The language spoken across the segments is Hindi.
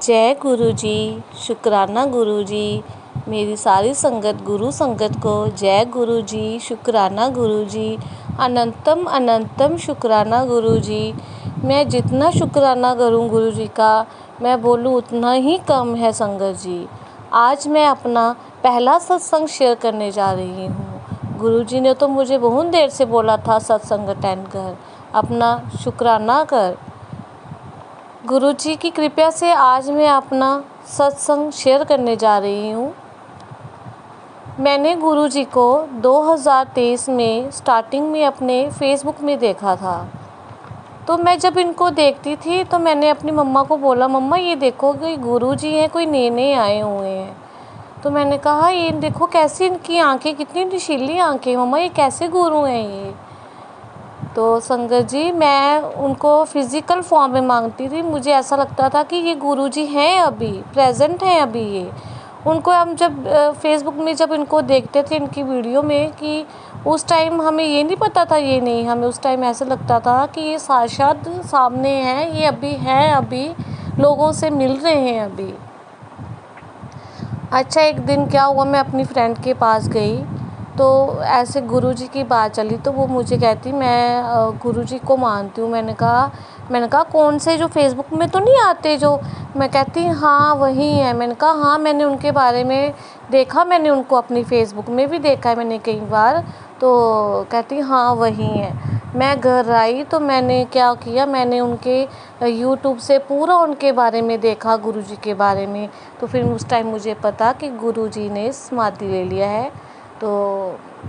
जय गुरु जी, शुक्राना गुरु जी। मेरी सारी संगत गुरु संगत को जय गुरु जी, शुक्राना गुरु जी। अनंतम अनंतम शुक्राना गुरु जी। मैं जितना शुक्राना करूं गुरु जी का, मैं बोलूं उतना ही कम है संगत जी। आज मैं अपना पहला सत्संग शेयर करने जा रही हूँ। गुरु जी ने तो मुझे बहुत देर से बोला था सत्संग अटेंड कर, अपना शुक्राना कर। गुरु जी की कृपा से आज मैं अपना सत्संग शेयर करने जा रही हूँ। मैंने गुरु जी को 2023 में स्टार्टिंग में अपने फेसबुक में देखा था। तो मैं जब इनको देखती थी तो मैंने अपनी मम्मा को बोला, मम्मा ये देखो कोई गुरु जी हैं, कोई नए नए आए हुए हैं। तो मैंने कहा ये देखो कैसी इनकी आंखें, कितनी नशीली आंखें, मम्मा ये कैसे गुरु हैं ये। तो संगत जी मैं उनको फिज़िकल फॉर्म में मांगती थी। मुझे ऐसा लगता था कि ये गुरुजी हैं, अभी प्रेजेंट हैं अभी ये। उनको हम जब फेसबुक में जब इनको देखते थे इनकी वीडियो में, कि उस टाइम हमें ये नहीं पता था, ये नहीं, हमें उस टाइम ऐसा लगता था कि ये साक्षात सामने हैं, ये अभी हैं, अभी लोगों से मिल रहे हैं अभी। अच्छा, एक दिन क्या हुआ, मैं अपनी फ्रेंड के पास गई तो ऐसे गुरुजी की बात चली तो वो मुझे कहती मैं गुरुजी को मानती हूँ। मैंने कहा कौन से, जो फेसबुक में तो नहीं आते जो। मैं कहती हाँ वही है। मैंने कहा हाँ मैंने उनके बारे में देखा, मैंने उनको अपनी फेसबुक में भी देखा है मैंने कई बार। तो कहती हाँ वही है। मैं घर आई तो मैंने क्या किया, मैंने उनके यूट्यूब से पूरा उनके बारे में देखा, गुरुजी के बारे में। तो फिर उस टाइम मुझे पता कि गुरुजी ने समाधि ले लिया है। तो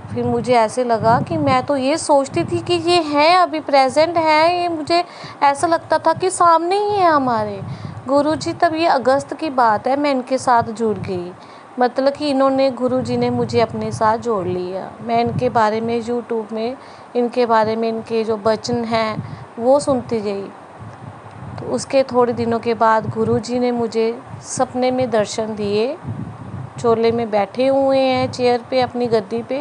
फिर मुझे ऐसे लगा कि मैं तो ये सोचती थी कि ये हैं, अभी प्रेजेंट है, ये मुझे ऐसा लगता था कि सामने ही है हमारे गुरुजी। तब ये अगस्त की बात है, मैं इनके साथ जुड़ गई। मतलब कि इन्होंने, गुरुजी ने मुझे अपने साथ जोड़ लिया। मैं इनके बारे में यूट्यूब में, इनके बारे में, इनके जो वचन हैं वो सुनती गई। तो उसके थोड़े दिनों के बाद गुरुजी ने मुझे सपने में दर्शन दिए। चोले में बैठे हुए हैं चेयर पे, अपनी गद्दी पे।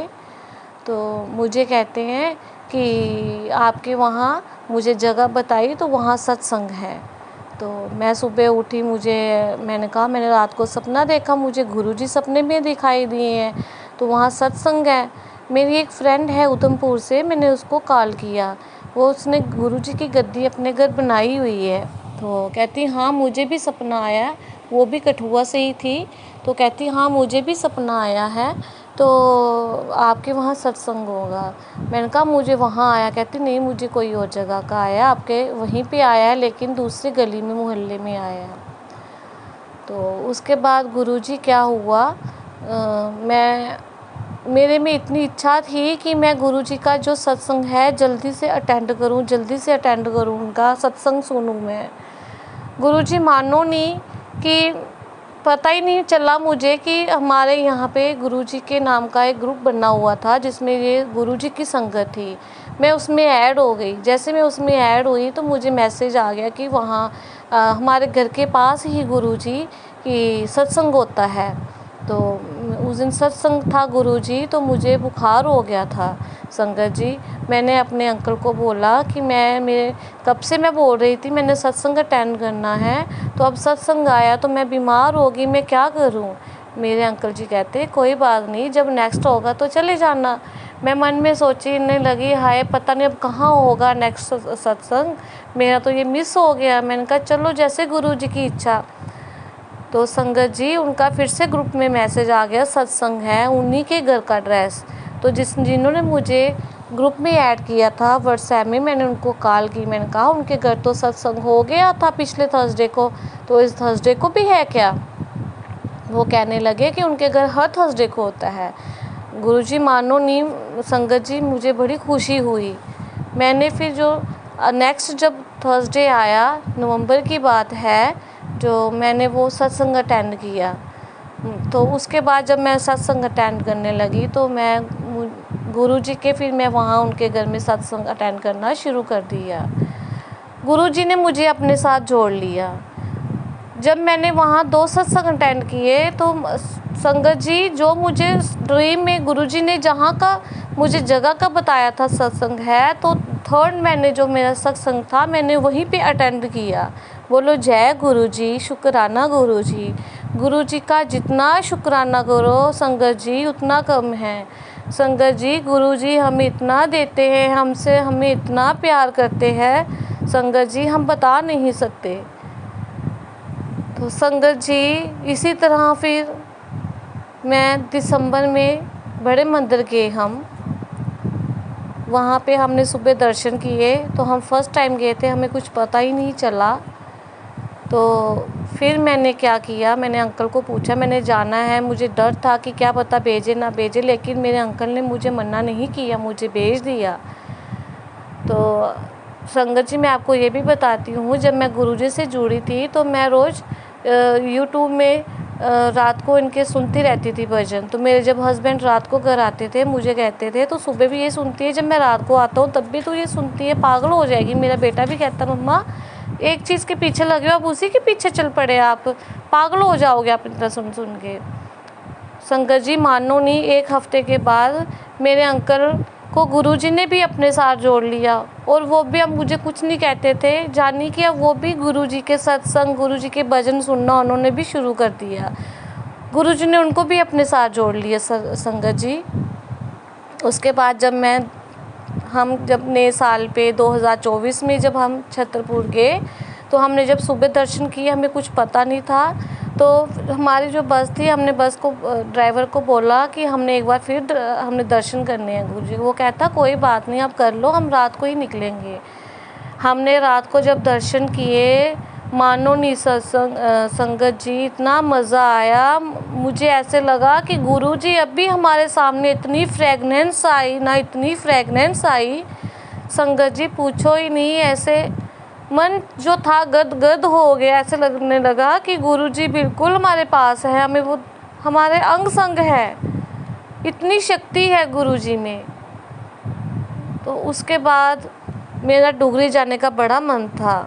तो मुझे कहते हैं कि आपके वहाँ मुझे जगह बताई तो वहाँ सत्संग है। तो मैं सुबह उठी, मैंने कहा मैंने रात को सपना देखा, मुझे गुरुजी सपने में दिखाई दिए हैं, तो वहाँ सत्संग है। मेरी एक फ्रेंड है उधमपुर से, मैंने उसको कॉल किया, उसने गुरुजी की गद्दी अपने घर बनाई हुई है। तो कहती हाँ मुझे भी सपना आया, वो भी कठुआ से ही थी। तो कहती हाँ मुझे भी सपना आया है, तो आपके वहाँ सत्संग होगा। मैंने कहा मुझे वहाँ आया। कहती नहीं मुझे कोई और जगह का आया, आपके वहीं पे आया है, लेकिन दूसरी गली में, मोहल्ले में आया है। तो उसके बाद गुरुजी क्या हुआ, मेरे में इतनी इच्छा थी कि मैं गुरुजी का जो सत्संग है जल्दी से अटेंड करूँ, उनका सत्संग सुनूँ मैं। गुरुजी मानो नहीं कि पता ही नहीं चला मुझे कि हमारे यहाँ पे गुरुजी के नाम का एक ग्रुप बना हुआ था जिसमें ये गुरुजी की संगत थी। मैं उसमें ऐड हो गई। जैसे मैं उसमें ऐड हुई तो मुझे मैसेज आ गया कि वहाँ हमारे घर के पास ही गुरुजी की सत्संग होता है। तो उस दिन सत्संग था गुरुजी, तो मुझे बुखार हो गया था संगत जी। मैंने अपने अंकल को बोला कि मेरे कब से मैं बोल रही थी मैंने सत्संग अटेंड करना है, तो अब सत्संग आया तो मैं बीमार होगी, मैं क्या करूं। मेरे अंकल जी कहते कोई बात नहीं, जब नेक्स्ट होगा तो चले जाना। मैं मन में सोचने लगी, हाय पता नहीं अब कहाँ होगा नेक्स्ट सत्संग, मेरा तो ये मिस हो गया। मैंने कहा चलो जैसे गुरुजी की इच्छा। तो संगत जी उनका फिर से ग्रुप में मैसेज आ गया, सत्संग है, उन्हीं के घर का एड्रेस। तो जिन्होंने मुझे ग्रुप में ऐड किया था व्हाट्सएप में, मैंने उनको कॉल की। मैंने कहा उनके घर तो सत्संग हो गया था पिछले थर्सडे को, तो इस थर्सडे को भी है क्या। वो कहने लगे कि उनके घर हर थर्सडे को होता है। गुरुजी मानो नहीं संगत जी, मुझे बड़ी खुशी हुई। मैंने फिर जो नेक्स्ट जब थर्सडे आया, नवंबर की बात है, जो मैंने वो सत्संग अटेंड किया। तो उसके बाद जब मैं सत्संग अटेंड करने लगी तो मैं गुरुजी के, फिर मैं वहाँ उनके घर में सत्संग अटेंड करना शुरू कर दिया। गुरुजी ने मुझे अपने साथ जोड़ लिया। जब मैंने वहाँ 2 सत्संग अटेंड किए तो संगत जी जो मुझे ड्रीम में गुरुजी ने जहाँ का मुझे जगह का बताया था सत्संग है, तो थर्ड मैंने जो मेरा सत्संग था मैंने वहीं पे अटेंड किया। बोलो जय गुरु जी, शुक्राना गुरु जी। गुरु जी का जितना शुक्राना करो संगत जी उतना कम है। संगत जी, गुरु जी हमें इतना देते हैं, हमें इतना प्यार करते हैं संगत जी, हम बता नहीं सकते। तो संगत जी इसी तरह फिर मैं दिसंबर में बड़े मंदिर गए हम। वहाँ पे हमने सुबह दर्शन किए। तो हम फर्स्ट टाइम गए थे, हमें कुछ पता ही नहीं चला। तो फिर मैंने क्या किया, मैंने अंकल को पूछा, मैंने जाना है, मुझे डर था कि क्या पता भेजे ना भेजे, लेकिन मेरे अंकल ने मुझे मना नहीं किया, मुझे भेज दिया। तो संगत जी मैं आपको ये भी बताती हूँ, जब मैं गुरुजी से जुड़ी थी तो मैं रोज़ यूट्यूब में रात को इनके सुनती रहती थी भजन। तो मेरे जब हस्बैंड रात को घर आते थे मुझे कहते थे तो सुबह भी ये सुनती है, जब मैं रात को आता हूँ तब भी तो ये सुनती है, पागल हो जाएगी। मेरा बेटा भी कहता मम्मा एक चीज़ के पीछे लगे हो, आप उसी के पीछे चल पड़े, आप पागल हो जाओगे आप इतना सुन सुन के। संगत जी मानो नहीं, एक हफ्ते के बाद मेरे अंकल को गुरुजी ने भी अपने साथ जोड़ लिया और वो भी अब मुझे कुछ नहीं कहते थे, जानी कि अब वो भी गुरुजी के सत्संग, गुरुजी के भजन सुनना उन्होंने भी शुरू कर दिया। गुरुजी ने उनको भी अपने साथ जोड़ लिया संगत जी। उसके बाद हम जब नए साल पे 2024 में जब हम छतरपुर गए तो हमने जब सुबह दर्शन किए, हमें कुछ पता नहीं था। तो हमारी जो बस थी, हमने बस को ड्राइवर को बोला कि हमने एक बार फिर हमने दर्शन करने हैं गुरुजी। वो कहता कोई बात नहीं आप कर लो, हम रात को ही निकलेंगे। हमने रात को जब दर्शन किए, मानो नहीं संगत जी, इतना मज़ा आया। मुझे ऐसे लगा कि गुरुजी अभी हमारे सामने, इतनी फ्रेगनेंस आई ना, इतनी फ्रेगनेंस आई संगत जी पूछो ही नहीं। ऐसे मन जो था गद हो गया, ऐसे लगने लगा कि गुरुजी बिल्कुल हमारे पास है, हमें वो हमारे अंग संग है, इतनी शक्ति है गुरुजी में। तो उसके बाद मेरा डुगरी जाने का बड़ा मन था,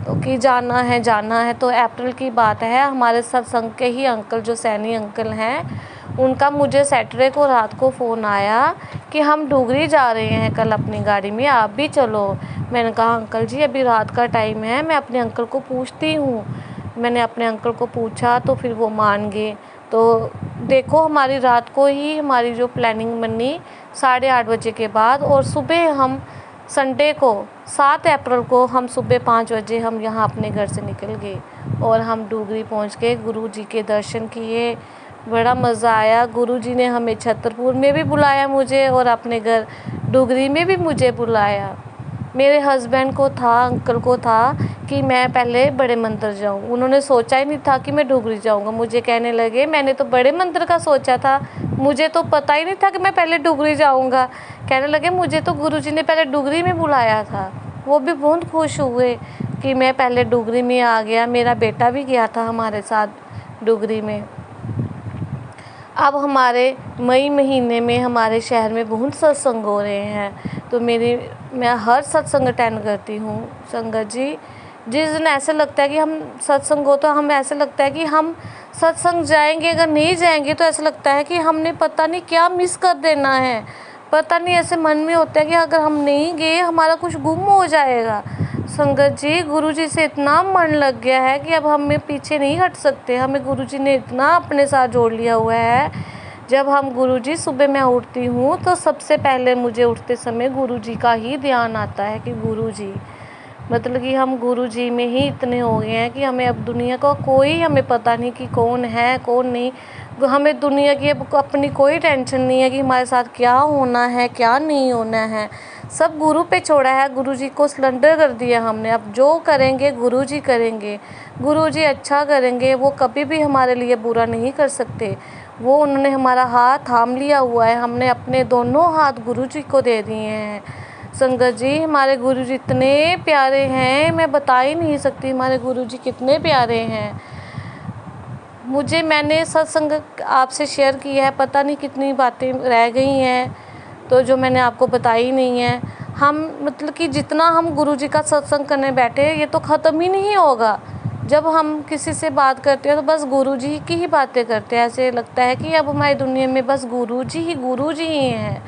तो कि जाना है। तो अप्रैल की बात है, हमारे सत्संग के ही अंकल जो सैनी अंकल हैं, उनका मुझे सैटरडे को रात को फ़ोन आया कि हम डुगरी जा रहे हैं कल अपनी गाड़ी में, आप भी चलो। मैंने कहा अंकल जी अभी रात का टाइम है, मैं अपने अंकल को पूछती हूँ। मैंने अपने अंकल को पूछा तो फिर वो मान गए। तो देखो हमारी रात को ही हमारी जो प्लानिंग बनी 8:30 बजे के बाद, और सुबह हम संडे को 7 अप्रैल को हम सुबह 5 बजे हम यहाँ अपने घर से निकल गए और हम डुगरी पहुँच गए। गुरुजी के दर्शन किए, बड़ा मज़ा आया। गुरुजी ने हमें छतरपुर में भी बुलाया मुझे, और अपने घर डुगरी में भी मुझे बुलाया। मेरे हस्बैंड को था, अंकल को था कि मैं पहले बड़े मंदिर जाऊं। उन्होंने सोचा ही नहीं था कि मैं डुगरी जाऊंगा। मुझे कहने लगे मैंने तो बड़े मंदिर का सोचा था, मुझे तो पता ही नहीं था कि मैं पहले डुगरी जाऊंगा। कहने लगे मुझे तो गुरुजी ने पहले डुगरी में बुलाया था। वो भी बहुत खुश हुए कि मैं पहले डुगरी में आ गया। मेरा बेटा भी गया था हमारे साथ डुगरी में। अब हमारे मई महीने में हमारे शहर में बहुत सत्संग हो रहे हैं, तो मैं हर सत्संग अटेंड करती हूँ संगत जी। जिस दिन ऐसे लगता है कि हम सत्संग हो, तो हम ऐसे लगता है कि हम सत्संग जाएंगे, अगर नहीं जाएंगे तो ऐसा लगता है कि हमने पता नहीं क्या मिस कर देना है। पता नहीं, ऐसे मन में होता है कि अगर हम नहीं गए हमारा कुछ गुम हो जाएगा। संगत जी गुरुजी से इतना मन लग गया है कि अब हमें पीछे नहीं हट सकते। हमें गुरुजी ने इतना अपने साथ जोड़ लिया हुआ है। जब हम गुरुजी, सुबह मैं उठती हूँ तो सबसे पहले मुझे उठते समय गुरुजी का ही ध्यान आता है कि गुरुजी, मतलब कि हम गुरुजी में ही इतने हो गए हैं कि हमें अब दुनिया का कोई हमें पता नहीं कि कौन है कौन नहीं। हमें दुनिया की अब अपनी कोई टेंशन नहीं है कि हमारे साथ क्या होना है क्या नहीं होना है, सब गुरु पे छोड़ा है। गुरुजी को सरेंडर कर दिया हमने। अब जो करेंगे गुरुजी करेंगे, गुरुजी अच्छा करेंगे, वो कभी भी हमारे लिए बुरा नहीं कर सकते। वो उन्होंने हमारा हाथ थाम लिया हुआ है, हमने अपने दोनों हाथ गुरुजी को दे दिए हैं। संगत जी हमारे गुरुजी इतने प्यारे हैं, मैं बता ही नहीं सकती हमारे गुरुजी कितने प्यारे हैं। मैंने सत्संग आपसे शेयर किया है, पता नहीं कितनी बातें रह गई हैं तो जो मैंने आपको बताई नहीं है। हम मतलब कि जितना हम गुरुजी का सत्संग करने बैठे, ये तो ख़त्म ही नहीं होगा। जब हम किसी से बात करते हैं तो बस गुरुजी की ही बातें करते हैं। ऐसे लगता है कि अब हमारी दुनिया में बस गुरुजी ही हैं।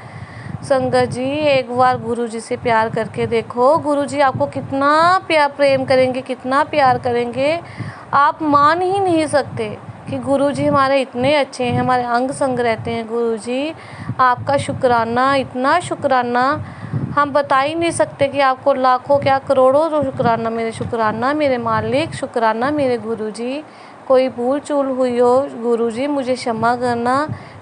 संगत जी एक बार गुरुजी से प्यार करके देखो, गुरुजी आपको कितना प्यार प्रेम करेंगे, कितना प्यार करेंगे, आप मान ही नहीं सकते कि गुरुजी हमारे इतने अच्छे हैं, हमारे अंग संग रहते हैं। गुरुजी आपका शुक्राना, इतना शुक्राना हम बता ही नहीं सकते कि आपको लाखों क्या करोड़ों शुक्राना मेरे मालिक, शुक्राना मेरे गुरुजी। कोई भूल चूल हुई हो गुरुजी मुझे क्षमा करना।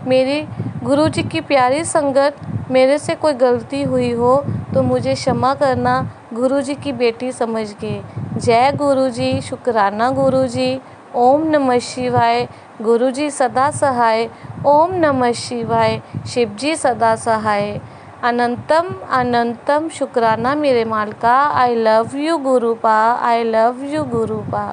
मेरी गुरुजी की प्यारी संगत, मेरे से कोई गलती हुई हो तो मुझे क्षमा करना, गुरुजी की बेटी समझ के। जय गुरुजी, शुक्राना गुरुजी। ओम नमः शिवाय। गुरुजी सदा सहाय। ओम नमः शिवाय। शिवजी सदा सहाय। अनंतम अनंतम शुक्राना मेरे मालिका। I love you Gurupa, I love you Gurupa.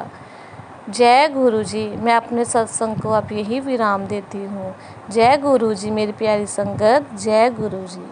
जय गुरुजी। मैं अपने सत्संग को अब यही विराम देती हूँ। जय गुरुजी मेरी प्यारी संगत, जय गुरुजी।